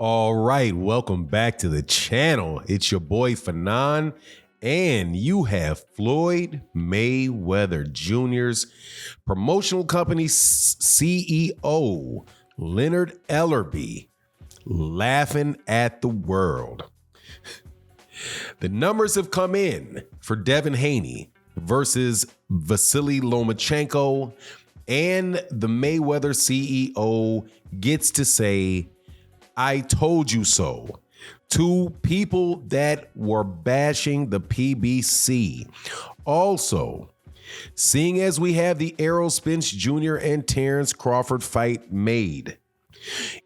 All right, welcome back to the channel. It's your boy Fanon, and you have Floyd Mayweather Jr.'s promotional company CEO, Leonard Ellerbe, laughing at the world. The numbers have come in for Devin Haney versus Vasily Lomachenko, and the Mayweather CEO gets to say, "I told you so," to people that were bashing the PBC. Also, seeing as we have the Errol Spence Jr. and Terrence Crawford fight made,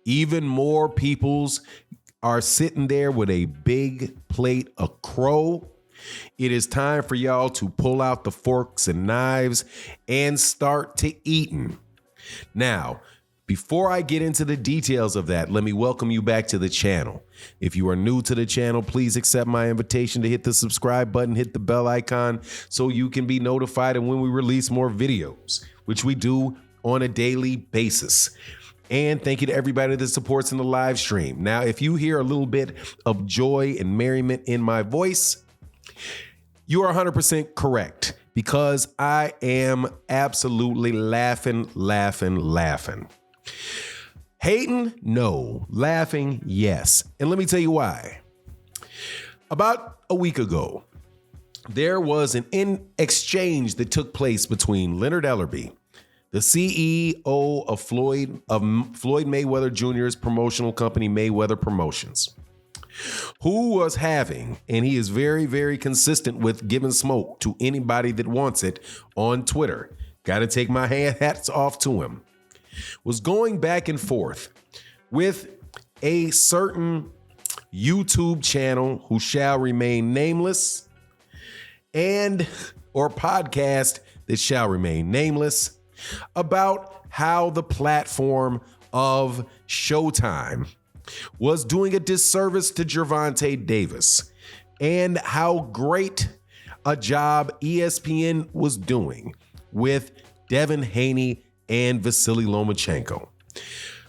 even more peoples are sitting there with a big plate of crow. It is time for y'all to pull out the forks and knives and start to eating. Now, before I get into the details of that, let me welcome you back to the channel. If you are new to the channel, please accept my invitation to hit the subscribe button, hit the bell icon so you can be notified of when we release more videos, which we do on a daily basis. And thank you to everybody that supports in the live stream. Now, if you hear a little bit of joy and merriment in my voice, you are 100% correct, because I am absolutely laughing. Hating? No. Laughing? Yes. And let me tell you why. About a week ago, there was an exchange that took place between Leonard Ellerbe, the CEO of Floyd Mayweather Jr.'s promotional company, Mayweather Promotions, who was having, and he is very, very consistent with giving smoke to anybody that wants it on Twitter. Got to take my hats off to him. Was going back and forth with a certain YouTube channel who shall remain nameless, and or podcast that shall remain nameless, about how the platform of Showtime was doing a disservice to Gervonta Davis, and how great a job ESPN was doing with Devin Haney and Vasily Lomachenko.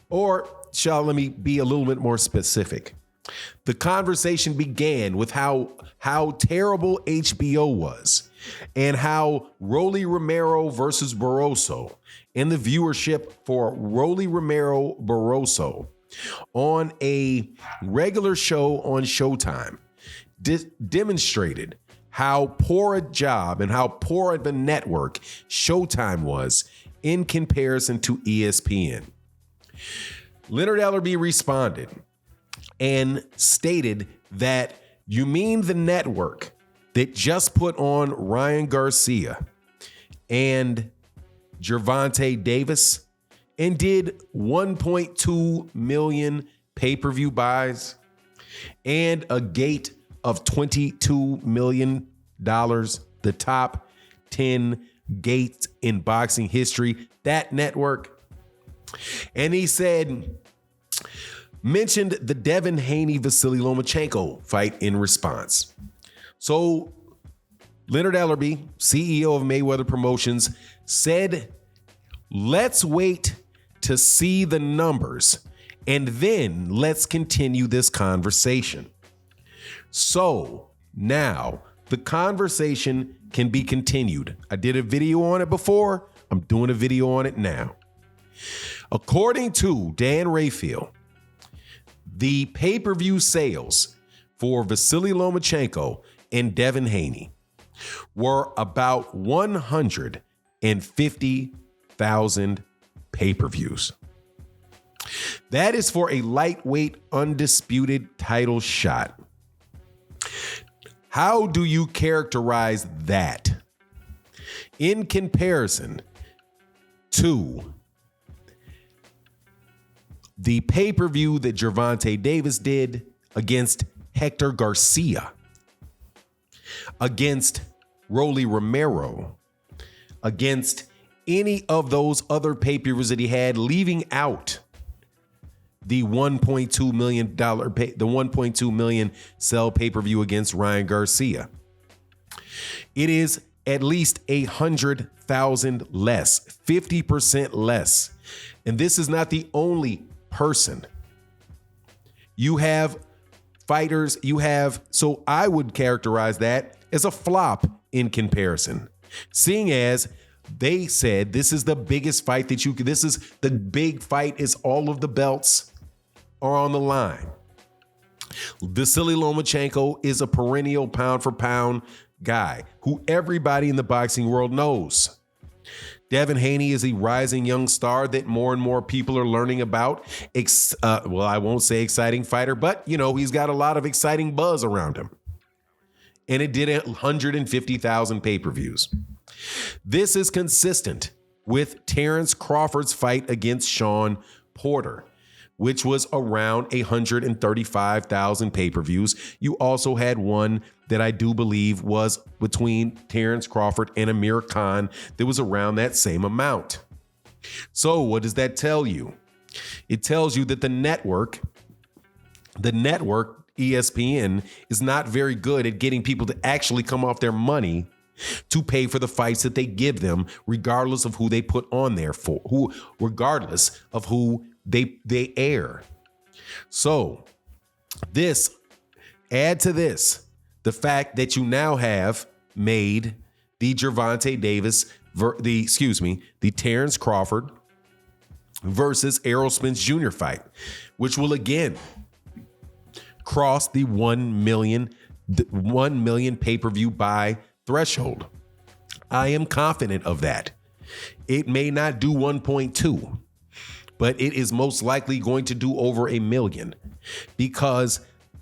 Or let me be a little bit more specific. The conversation began with how terrible HBO was, and how Rolly Romero versus Barroso, and the viewership for Rolly Romero Barroso on a regular show on Showtime demonstrated how poor a job and how poor of a network Showtime was in comparison to ESPN. Leonard Ellerbe responded and stated that, "You mean the network that just put on Ryan Garcia and Gervonta Davis and did 1.2 million pay-per-view buys and a gate of $22 million, the top 10 gates in boxing history, that network?" And he said, mentioned the Devin Haney Vasily Lomachenko fight in response. So Leonard Ellerbe, CEO of Mayweather Promotions, said, "Let's wait to see the numbers, and then let's continue this conversation." So now the conversation can be continued. I did a video on it before. I'm doing a video on it now. According to Dan Rayfield, the pay-per-view sales for Vasily Lomachenko and Devin Haney were about 150,000 pay-per-views. That is for a lightweight, undisputed title shot. How do you characterize that in comparison to the pay-per-view that Gervonta Davis did against Hector Garcia, against Rolly Romero, against any of those other pay-per-views that he had, leaving out the $1.2 million the 1.2 million sell pay-per-view against Ryan Garcia? It is at least 100,000 less, 50% less. And this is not the only person You have fighters, so I would characterize that as a flop in comparison. Seeing as they said this is the biggest fight this is the big fight, is all of the belts are on the line. Vasily Lomachenko is a perennial pound for pound guy who everybody in the boxing world knows. Devin Haney is a rising young star that more and more people are learning about. Well, I won't say exciting fighter, but he's got a lot of exciting buzz around him. And it did 150,000 pay-per-views. This is consistent with Terrence Crawford's fight against Sean Porter, which was around 135,000 pay-per-views. You also had one that I do believe was between Terrence Crawford and Amir Khan that was around that same amount. So what does that tell you? It tells you that the network, ESPN, is not very good at getting people to actually come off their money to pay for the fights that they give them, regardless of who they put on there regardless of who they air. So add to this the fact that you now have made the Gervonta Davis, the Terrence Crawford versus Errol Spence Jr. fight, which will again cross the 1 million pay-per-view buy threshold. I am confident of that. It may not do 1.2, but it is most likely going to do over 1 million because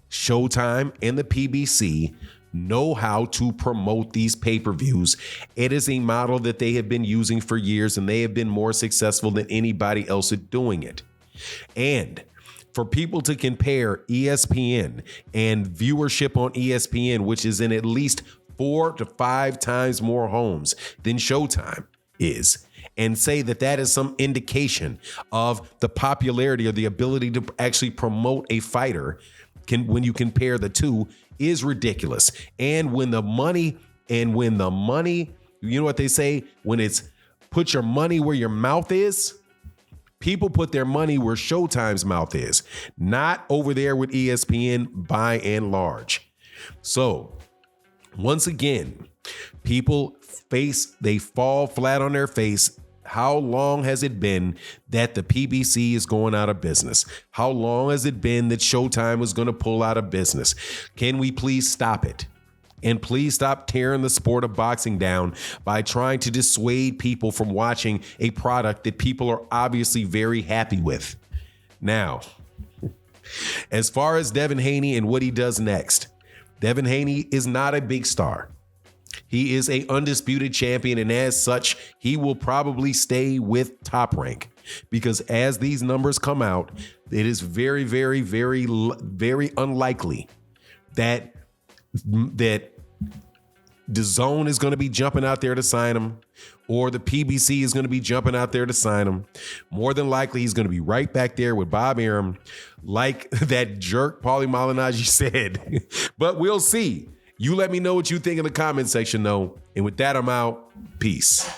Showtime and the PBC know how to promote these pay-per-views. It is a model that they have been using for years, and they have been more successful than anybody else at doing it. And for people to compare ESPN and viewership on ESPN, which is in at least 4 to 5 times more homes than Showtime is, and say that is some indication of the popularity or the ability to actually promote a fighter when you compare the two, is ridiculous. And when the money, you know what they say, when it's put your money where your mouth is, people put their money where Showtime's mouth is, not over there with ESPN by and large. So once again, people fall flat on their face. How long has it been that the PBC is going out of business? How long has it been that Showtime was going to pull out of business? Can we please stop it? And please stop tearing the sport of boxing down by trying to dissuade people from watching a product that people are obviously very happy with. Now, as far as Devin Haney and what he does next, Devin Haney is not a big star. He is an undisputed champion, and as such, he will probably stay with Top Rank because as these numbers come out, it is very, very, very, very unlikely that DAZN is going to be jumping out there to sign him, or the PBC is going to be jumping out there to sign him. More than likely, he's going to be right back there with Bob Arum, like that jerk Paulie Malignaggi said. But we'll see. You let me know what you think in the comment section, though. And with that, I'm out. Peace.